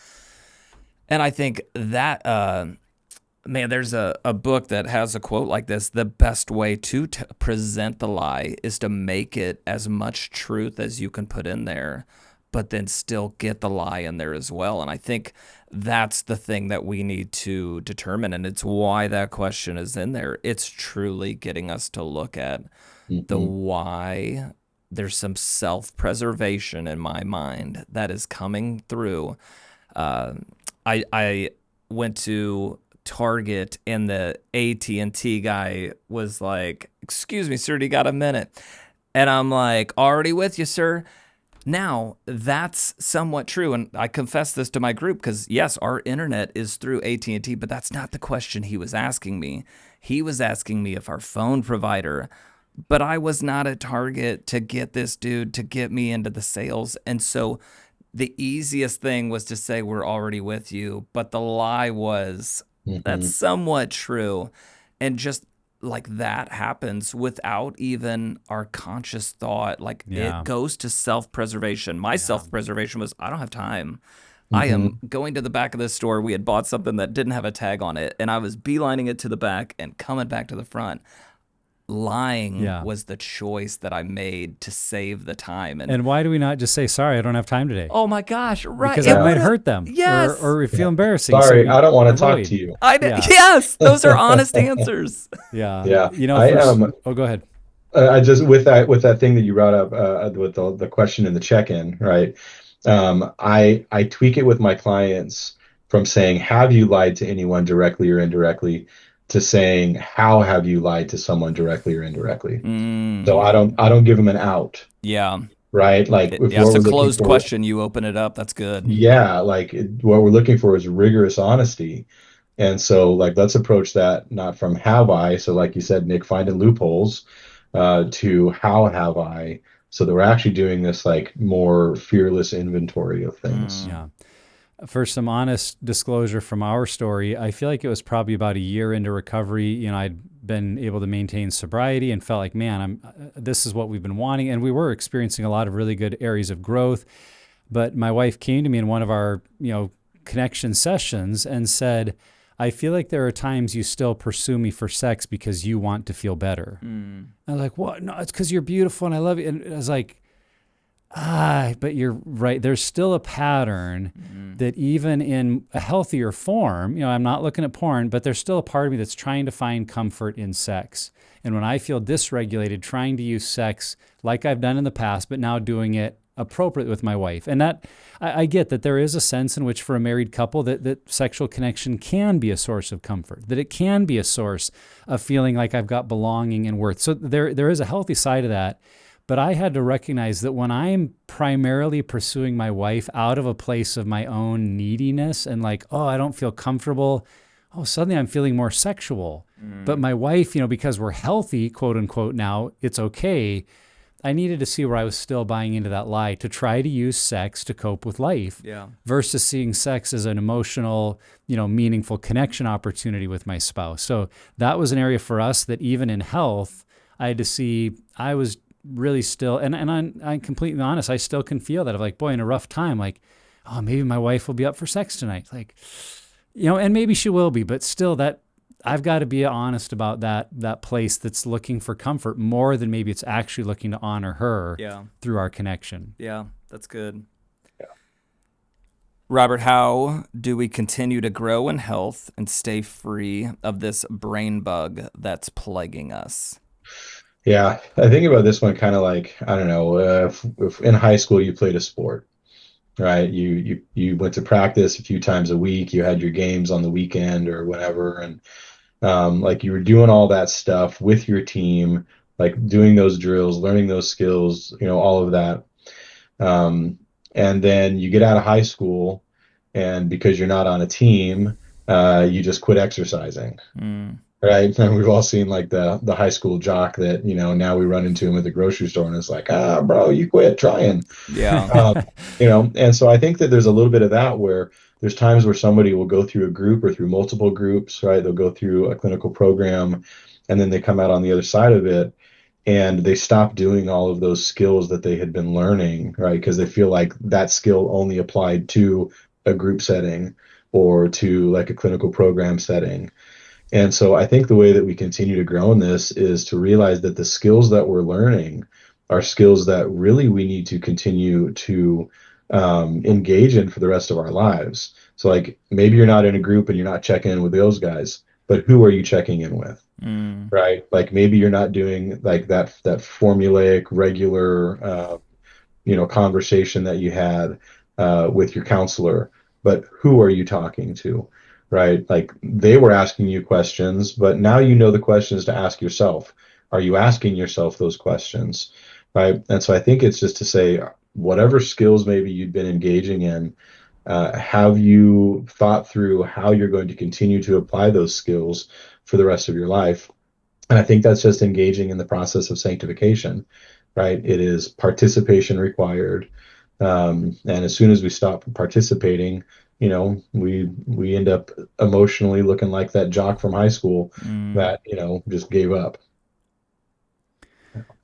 And I think that, man, there's a book that has a quote like this: the best way to present the lie is to make it as much truth as you can put in there, but then still get the lie in there as well. And I think that's the thing that we need to determine, and it's why that question is in there. It's truly getting us to look at the why. There's some self-preservation in my mind that is coming through. I went to Target, and the AT&T guy was like, "Excuse me, sir, do you got a minute?" And I'm like, "Already with you, sir." Now, that's somewhat true, and I confess this to my group, because yes, our internet is through AT&T, but that's not the question he was asking me. He was asking me if our phone provider, but I was not at Target to get this dude to get me into the sales. And so the easiest thing was to say, "We're already with you," but the lie was, that's somewhat true. And just like that happens without even our conscious thought. Like, it goes to self-preservation. My self-preservation was, I don't have time. I am going to the back of the store. We had bought something that didn't have a tag on it, and I was beelining it to the back and coming back to the front. Lying was the choice that I made to save the time. And why do we not just say, "Sorry, I don't have time today"? Oh my gosh, right. Because that might hurt them. Yes. Or we feel embarrassing. Sorry, so I don't want to talk to you. Yes, those are honest answers. Yeah. You know, go ahead. I just, with that thing that you brought up, with the question in the check-in, right? I tweak it with my clients from saying, "Have you lied to anyone directly or indirectly?" to saying, "How have you lied to someone directly or indirectly?" So I don't give them an out. Yeah. Right. Like, if it's a closed question, you open it up. That's good. Yeah. Like, what we're looking for is rigorous honesty. And so, like, let's approach that not from "have I," so like you said, Nick, finding loopholes, to "how have I," so that we're actually doing this, like, more fearless inventory of things. Yeah. For some honest disclosure from our story, I feel like it was probably about a year into recovery. You know, I'd been able to maintain sobriety and felt like, man, this is what we've been wanting. And we were experiencing a lot of really good areas of growth. But my wife came to me in one of our, connection sessions and said, "I feel like there are times you still pursue me for sex because you want to feel better." I was like, "What? No, it's because you're beautiful and I love you." And I was like, but you're right. There's still a pattern that even in a healthier form, I'm not looking at porn, but there's still a part of me that's trying to find comfort in sex. And when I feel dysregulated, trying to use sex like I've done in the past, but now doing it appropriately with my wife. And that I get that there is a sense in which for a married couple that sexual connection can be a source of comfort, that it can be a source of feeling like I've got belonging and worth. So there is a healthy side of that. But I had to recognize that when I'm primarily pursuing my wife out of a place of my own neediness and like, oh, I don't feel comfortable, suddenly I'm feeling more sexual. But my wife, because we're healthy, quote unquote, now, it's okay. I needed to see where I was still buying into that lie to try to use sex to cope with life versus seeing sex as an emotional, meaningful connection opportunity with my spouse. So that was an area for us that even in health, I had to see I was really still, and I'm completely honest, I still can feel that of like, boy, in a rough time, like, oh, maybe my wife will be up for sex tonight. Like, and maybe she will be, but still that I've got to be honest about that place that's looking for comfort more than maybe it's actually looking to honor her through our connection. Yeah, that's good. Yeah. Robert, how do we continue to grow in health and stay free of this brain bug that's plaguing us? Yeah, I think about this one kind of like, I don't know, if in high school you played a sport, right? You went to practice a few times a week, you had your games on the weekend or whatever, and Like you were doing all that stuff with your team, like doing those drills, learning those skills, all of that. Um, and then you get out of high school, and because you're not on a team, you just quit exercising. Mm. Right. And we've all seen like the high school jock that, now we run into him at the grocery store and it's like, bro, you quit trying. Yeah. And so I think that there's a little bit of that where there's times where somebody will go through a group or through multiple groups, right? They'll go through a clinical program and then they come out on the other side of it and they stop doing all of those skills that they had been learning, right? Because they feel like that skill only applied to a group setting or to like a clinical program setting. And so I think the way that we continue to grow in this is to realize that the skills that we're learning are skills that really we need to continue to engage in for the rest of our lives. So like maybe you're not in a group and you're not checking in with those guys, but who are you checking in with? Right? Like maybe you're not doing like that formulaic regular conversation that you had with your counselor, but who are you talking to? Right? Like they were asking you questions, but now you know the questions to ask yourself. Are you asking yourself those questions? Right? And so I think it's just to say, whatever skills maybe you've been engaging in, have you thought through how you're going to continue to apply those skills for the rest of your life? And I think that's just engaging in the process of sanctification, right? It is participation required. And as soon as we stop participating, we end up emotionally looking like that jock from high school that, just gave up.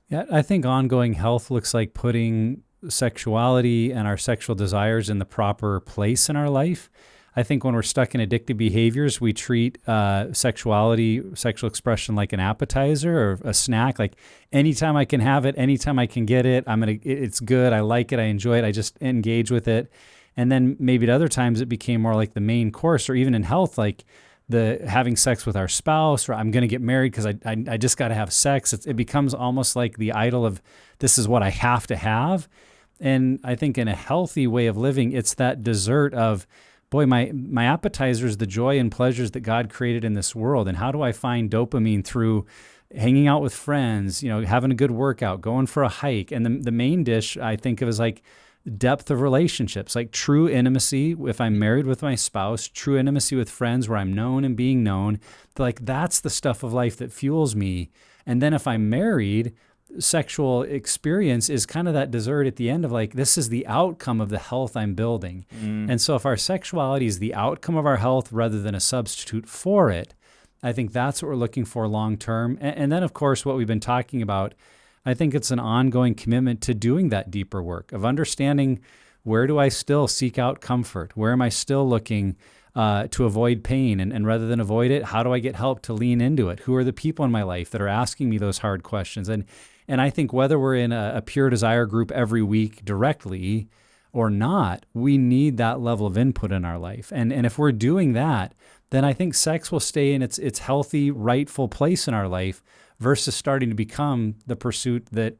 Yeah, I think ongoing health looks like putting sexuality and our sexual desires in the proper place in our life. I think when we're stuck in addictive behaviors, we treat sexuality, sexual expression like an appetizer or a snack. Like anytime I can have it, anytime I can get it, it's good. I like it. I enjoy it. I just engage with it. And then maybe at other times it became more like the main course, or even in health, like the having sex with our spouse, or I'm going to get married because I just got to have sex. It becomes almost like the idol of this is what I have to have. And I think in a healthy way of living, it's that dessert of, boy, my appetizer is the joy and pleasures that God created in this world. And how do I find dopamine through hanging out with friends, having a good workout, going for a hike? And the main dish I think of is like depth of relationships, like true intimacy. If I'm married with my spouse, true intimacy with friends where I'm known and being known, like that's the stuff of life that fuels me. And then if I'm married, sexual experience is kind of that dessert at the end of like, this is the outcome of the health I'm building. And so if our sexuality is the outcome of our health rather than a substitute for it, I think that's what we're looking for long term. And then, of course, what we've been talking about, I think it's an ongoing commitment to doing that deeper work of understanding, where do I still seek out comfort? Where am I still looking to avoid pain? And rather than avoid it, how do I get help to lean into it? Who are the people in my life that are asking me those hard questions? And I think whether we're in a pure desire group every week directly or not, we need that level of input in our life. And if we're doing that, then I think sex will stay in its healthy, rightful place in our life versus starting to become the pursuit that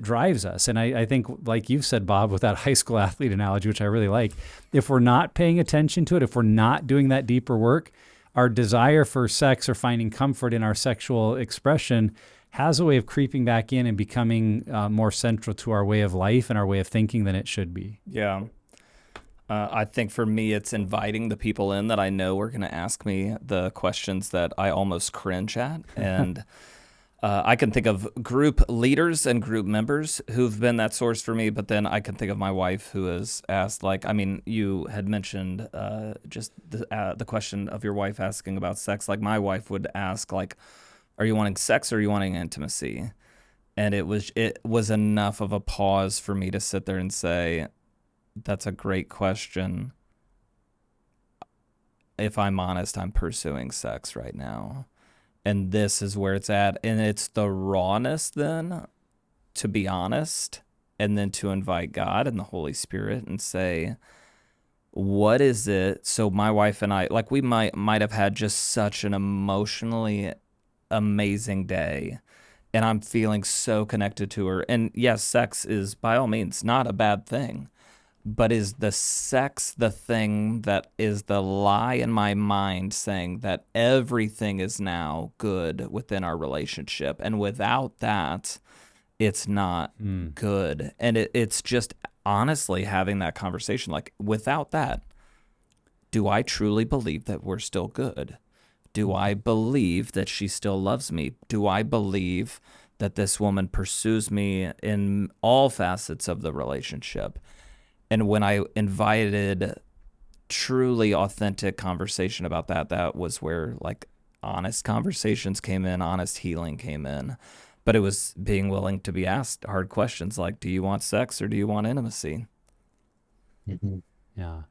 drives us. And I think, like you've said, Bob, with that high school athlete analogy, which I really like, if we're not paying attention to it, if we're not doing that deeper work, our desire for sex or finding comfort in our sexual expression has a way of creeping back in and becoming more central to our way of life and our way of thinking than it should be. Yeah. I think for me, it's inviting the people in that I know are going to ask me the questions that I almost cringe at. And I can think of group leaders and group members who've been that source for me. But then I can think of my wife who has asked, you had mentioned just the question of your wife asking about sex. Like my wife would ask, are you wanting sex or are you wanting intimacy? And it was enough of a pause for me to sit there and say, that's a great question. If I'm honest, I'm pursuing sex right now. And this is where it's at. And it's the rawness then to be honest, and then to invite God and the Holy Spirit and say, what is it? So my wife and I, we might have had just such an emotionally amazing day, and I'm feeling so connected to her. And yes, sex is by all means not a bad thing, But is the sex the thing that is the lie in my mind saying that everything is now good within our relationship? And without that, it's not good. And it's just honestly having that conversation. Like, without that, do I truly believe that we're still good? Do I believe that she still loves me? Do I believe that this woman pursues me in all facets of the relationship? And when I invited truly authentic conversation about that, that was where like honest conversations came in, honest healing came in. But it was being willing to be asked hard questions like, do you want sex or do you want intimacy? Mm-hmm. Yeah.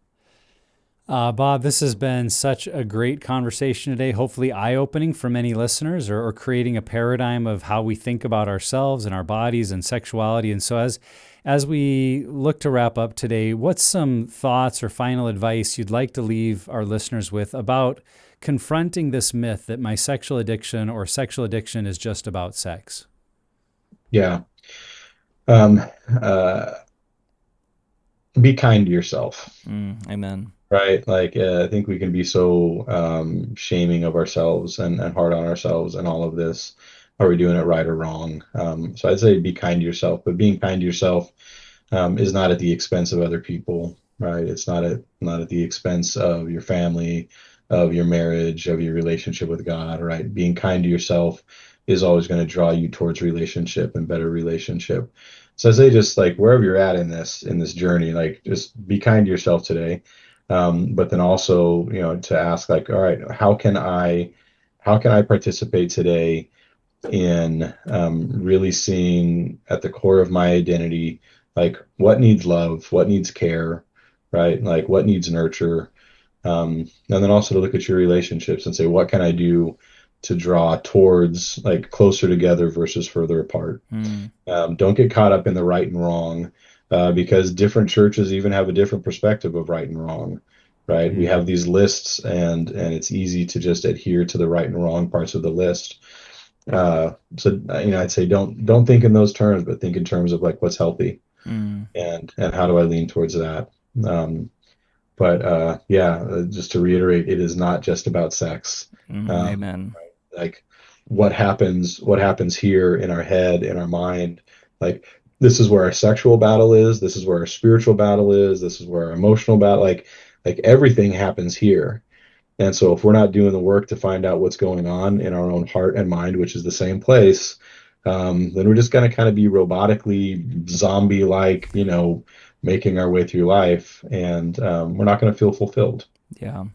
Bob, this has been such a great conversation today, hopefully eye-opening for many listeners, or creating a paradigm of how we think about ourselves and our bodies and sexuality. And so as we look to wrap up today, what's some thoughts or final advice you'd like to leave our listeners with about confronting this myth that my sexual addiction or sexual addiction is just about sex? Yeah. Be kind to yourself. Amen. Right. Like, I think we can be so shaming of ourselves and hard on ourselves and all of this. Are we doing it right or wrong? So I'd say be kind to yourself, but being kind to yourself is not at the expense of other people, right? It's not at the expense of your family, of your marriage, of your relationship with God, right? Being kind to yourself is always going to draw you towards relationship and better relationship. So I say just like wherever you're at in this journey, like just be kind to yourself today. But then also, to ask like, all right, how can I participate today in really seeing at the core of my identity, like what needs love, what needs care, right? Like what needs nurture. And then also to look at your relationships and say, what can I do to draw towards like closer together versus further apart? Don't get caught up in the right and wrong, because different churches even have a different perspective of right and wrong, right? We have these lists, and it's easy to just adhere to the right and wrong parts of the list. So I'd say don't think in those terms, but think in terms of like what's healthy, and how do I lean towards that. Just to reiterate, it is not just about sex. Amen. Like what happens here in our head, in our mind, like this is where our sexual battle is, this is where our spiritual battle is, this is where our emotional battle, like everything happens here. And so if we're not doing the work to find out what's going on in our own heart and mind, which is the same place, then we're just going to kind of be robotically zombie-like, making our way through life, and we're not going to feel fulfilled. Yeah.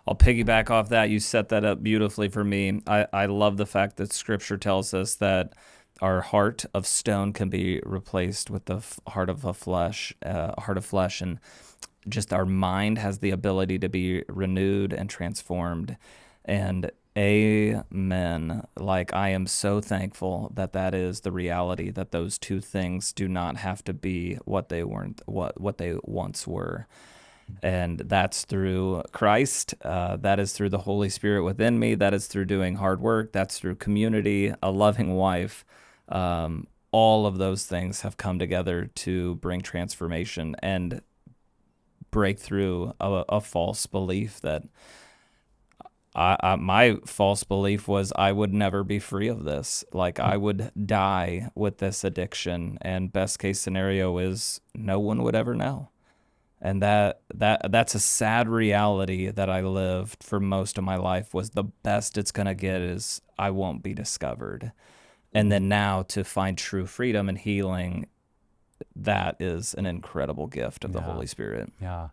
I'll piggyback off that. You set that up beautifully for me. I love the fact that Scripture tells us that our heart of stone can be replaced with the heart of flesh, and just our mind has the ability to be renewed and transformed. And amen. Like, I am so thankful that that is the reality, that those two things do not have to be what they weren't, what they once were. And that's through Christ. That is through the Holy Spirit within me. That is through doing hard work. That's through community, a loving wife. All of those things have come together to bring transformation and break through a false belief that my false belief was I would never be free of this. Like, I would die with this addiction, and best case scenario is no one would ever know. And that's a sad reality that I lived for most of my life. Was the best it's going to get is I won't be discovered. And then now to find true freedom and healing, that is an incredible gift of the Holy Spirit. Yeah.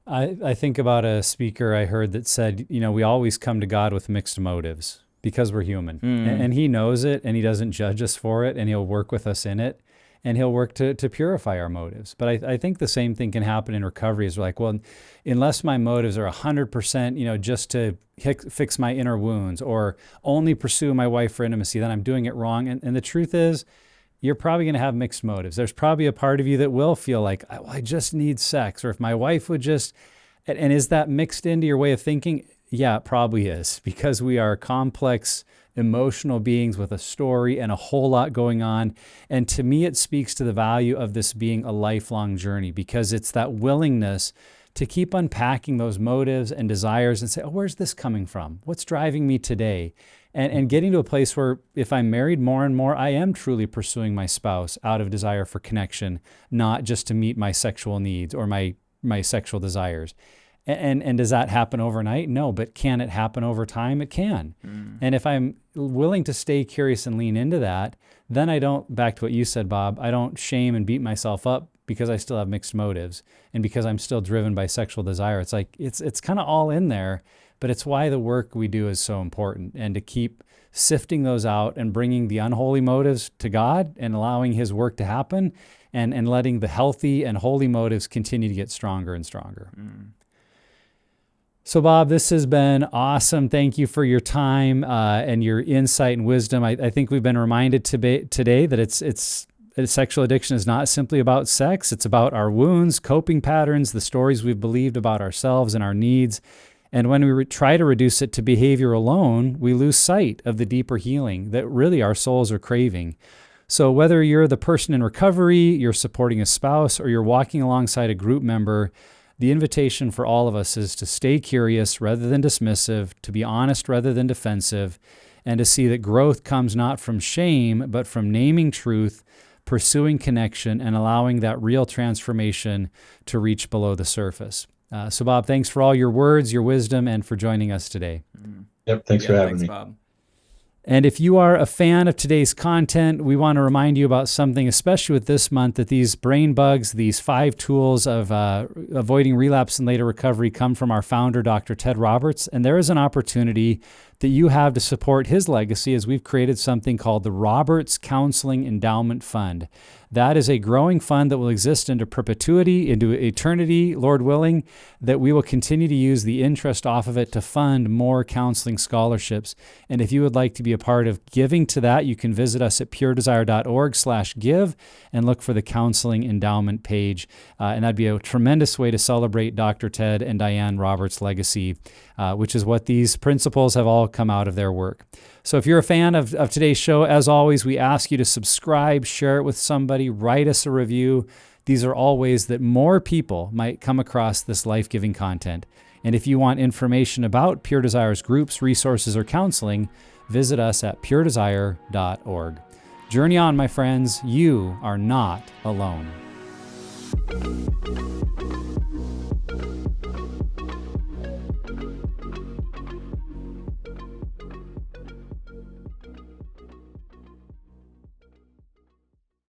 I think about a speaker I heard that said, we always come to God with mixed motives because we're human. And he knows it, and he doesn't judge us for it, and he'll work with us in it, and he'll work to purify our motives. But I think the same thing can happen in recovery. Is like, well, unless my motives are 100%, just to fix my inner wounds or only pursue my wife for intimacy, then I'm doing it wrong. And the truth is, you're probably going to have mixed motives. There's probably a part of you that will feel like, I just need sex, or if my wife would just, and is that mixed into your way of thinking? Yeah, it probably is, because we are complex emotional beings with a story and a whole lot going on. And to me, it speaks to the value of this being a lifelong journey, because it's that willingness to keep unpacking those motives and desires and say, oh, where's this coming from? What's driving me today? And getting to a place where if I'm married more and more, I am truly pursuing my spouse out of desire for connection, not just to meet my sexual needs or my sexual desires. And does that happen overnight? No, but can it happen over time? It can. And if I'm willing to stay curious and lean into that, then I don't, back to what you said, Bob, I don't shame and beat myself up because I still have mixed motives and because I'm still driven by sexual desire. It's like, it's kind of all in there, but it's why the work we do is so important, and to keep sifting those out and bringing the unholy motives to God and allowing His work to happen, and letting the healthy and holy motives continue to get stronger and stronger. So, Bob, this has been awesome. Thank you for your time and your insight and wisdom. I think we've been reminded today that sexual addiction is not simply about sex. It's about our wounds, coping patterns, the stories we've believed about ourselves and our needs. And when we try to reduce it to behavior alone, we lose sight of the deeper healing that really our souls are craving. So whether you're the person in recovery, you're supporting a spouse, or you're walking alongside a group member, the invitation for all of us is to stay curious rather than dismissive, to be honest rather than defensive, and to see that growth comes not from shame, but from naming truth, pursuing connection, and allowing that real transformation to reach below the surface. So, Bob, thanks for all your words, your wisdom, and for joining us today. Yep, thanks for having me. Bob. And if you are a fan of today's content, we want to remind you about something, especially with this month, that these brain bugs, these 5 tools of avoiding relapse and later recovery, come from our founder, Dr. Ted Roberts. And there is an opportunity that you have to support his legacy, as we've created something called the Roberts Counseling Endowment Fund. That is a growing fund that will exist into perpetuity, into eternity, Lord willing, that we will continue to use the interest off of it to fund more counseling scholarships. And if you would like to be a part of giving to that, you can visit us at puredesire.org/give and look for the counseling endowment page. And that'd be a tremendous way to celebrate Dr. Ted and Diane Roberts' legacy, which is what these principles have all come out of their work. So if you're a fan of today's show, as always, we ask you to subscribe, share it with somebody, write us a review. These are all ways that more people might come across this life-giving content. And if you want information about Pure Desire's groups, resources, or counseling, visit us at puredesire.org. Journey on, my friends. You are not alone.